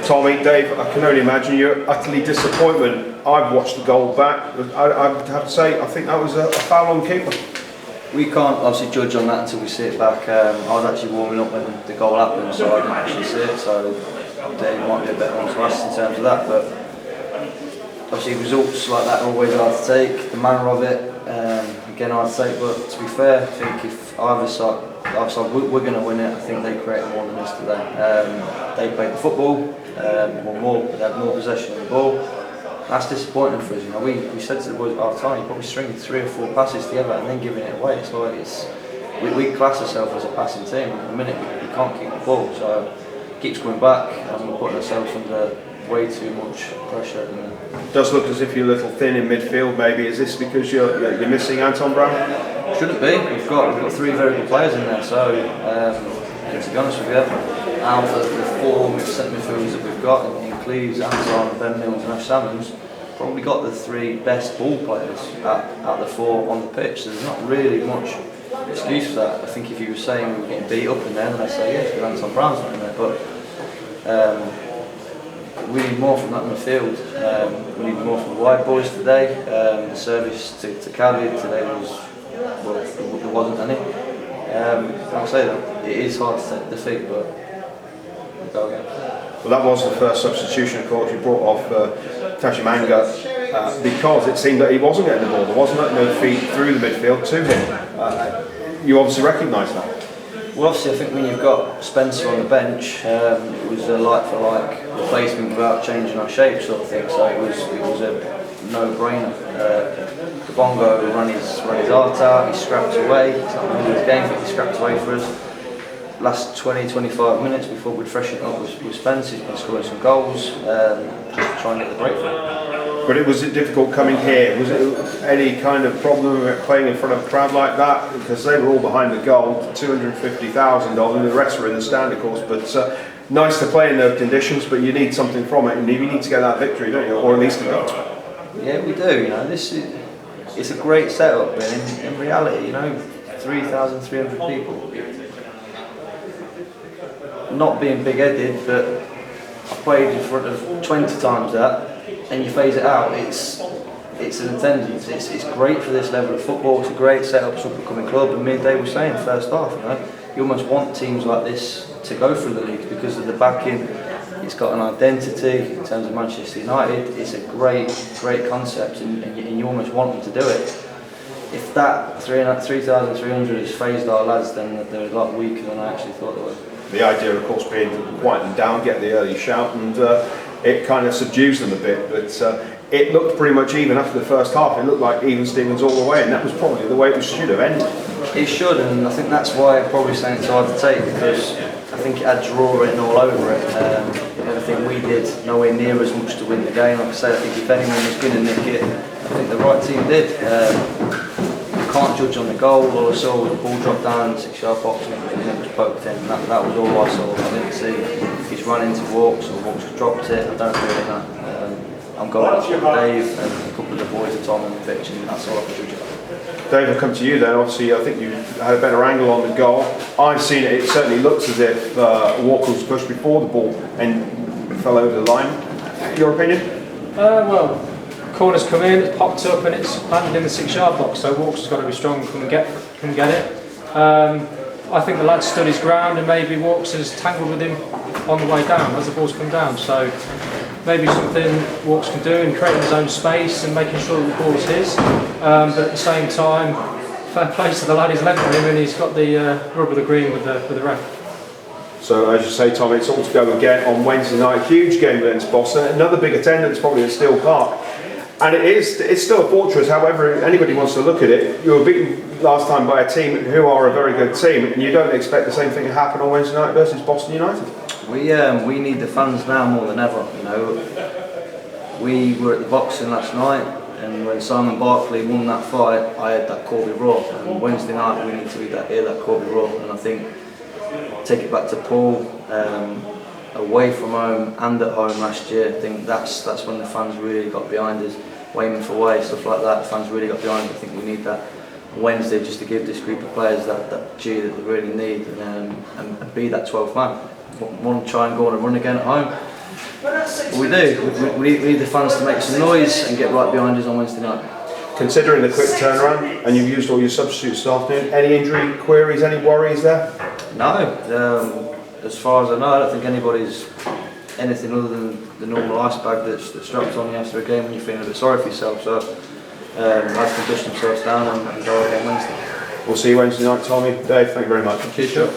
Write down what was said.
Tommy, Dave, I can only imagine you're utterly disappointed. I've watched the goal back. I have to say, I think that was a foul on keeper. We can't obviously judge on that until we see it back. I was actually warming up when the goal happened, so I didn't actually see it. So Dave might be a better one to us in terms of that. But obviously results like that are always hard to take. The manner of it, again, hard to take. But to be fair, I think if either side we're going to win it, I think they created more than us today. They played the football, they had more possession of the ball. That's disappointing for us. You know, we said to the boys at half time, you're probably stringing 3 or 4 passes together and then giving it away. It's like we class ourselves as a passing team. At the minute we can't keep the ball, so it keeps going back and we're putting ourselves under way too much pressure at the minute. It does look as if you're a little thin in midfield. Maybe is this because you're missing Anton Brown? Shouldn't be. We've got 3 very good players in there. So to be honest with you, out of the 4 centre midfielders that we've got in Cleves, Anton, Ben Mills and Ash Salmons, probably got the 3 best ball players out the 4 on the pitch. So there's not really much excuse for that. I think if you were saying we were getting beat up in there, then I'd say yes, because Anton Brown's not in there. But we need more from that midfield. We need more from the wide boys today. The service to Cttv today there wasn't any. Like I say, it is hard to take defeat, but we'll go again. Well, that was the first substitution, of course. You brought off Tashimanga because it seemed that he wasn't getting the ball. There wasn't no feed through the midfield to him. You obviously recognise that. Well, obviously, I think when you've got Spencer on the bench, it was a like-for-like replacement without changing our shape, sort of thing. So it was a no-brainer. Bongo ran his heart out. He scrapped away. It's not winning his game, but he scrapped away for us. Last 20-25 minutes before we'd freshen up with Spence, he's been scoring some goals, just to try and get the breakthrough. But was it difficult coming here? Was it any kind of problem with playing in front of a crowd like that? Because they were all behind the goal, 250,000 of them, the rest were in the stand, of course. But nice to play in those conditions, but you need something from it, and you need to get that victory, don't you? Or at least a goal. Yeah, we do. You know, it's a great setup, and in reality, you know, 3,300 people. Not being big-headed, but I played in front of 20 times that, and you phase it out, it's an attendance. It's great for this level of football. It's a great setup for a up-and-coming club. And me and Dave were saying first half, you know, you almost want teams like this to go through the league because of the backing. It's got an identity in terms of Manchester United. It's a great concept, and you almost want them to do it. If that 3,300 has phased our lads, then they're a lot weaker than I actually thought they were. The idea, of course, being to quieten them down, get the early shout, and it kind of subdues them a bit. But it looked pretty much even after the first half. It looked like even Stevens all the way, and that was probably the way it should have ended. It should, and I think that's why I'm probably saying it's hard to take, because I think it had draw written all over it. I think we did nowhere near as much to win the game. Like I said, I think if anyone was going to nick it, I think the right team did. Can't judge on the goal. All I saw was the ball drop down in the 6-yard box and it was poked in. That was all I saw. I didn't see if he's run into Walks or Walks dropped it. I don't really know. I'm going with Dave and a couple of the boys at Tom on the pitch, and that's all I can judge about. Dave, I'll come to you then. Obviously, I think you had a better angle on the goal. I've seen it. It certainly looks as if Walker was pushed before the ball and fell over the line. Your opinion? Well, corner's come in, it's popped up and it's landed in the 6-yard box, so Walker's got to be strong and come get it. I think the lad stood his ground and maybe Walks has tangled with him on the way down as the ball's come down. So maybe something Walks can do in creating his own space and making sure that the ball's his. But at the same time, fair play to the lad, he's led him and he's got the rub of the green with the ref. So as you say, Tom, it's all to go again on Wednesday night. Huge game against Boston. Another big attendance probably at Steel Park. And it's still a fortress, however anybody wants to look at it. You were beaten last time by a team who are a very good team, and you don't expect the same thing to happen on Wednesday night versus Boston United. We need the fans now more than ever. You know, we were at the boxing last night, and when Simon Barkley won that fight, I had that Corby roar. And Wednesday night we need to hear that Corby roar, and I think take it back to Paul. Away from home and at home last year, I think that's when the fans really got behind us. Weymouth away, stuff like that, the fans really got behind us. I think we need that Wednesday just to give this group of players that G that they really need, and be that 12th man. Want to try and go on a run again at home. We do. We need the fans to make some noise and get right behind us on Wednesday night. Considering the quick turnaround, and you've used all your substitutes this afternoon, any injury queries, any worries there? No. As far as I know, I don't think anybody's anything other than the normal ice bag that's strapped on you after a game when you're feeling a bit sorry for yourself. So lads can dust themselves down and go again Wednesday. We'll see you Wednesday night, Tommy. Dave, thank you very much. Cheers, Joe.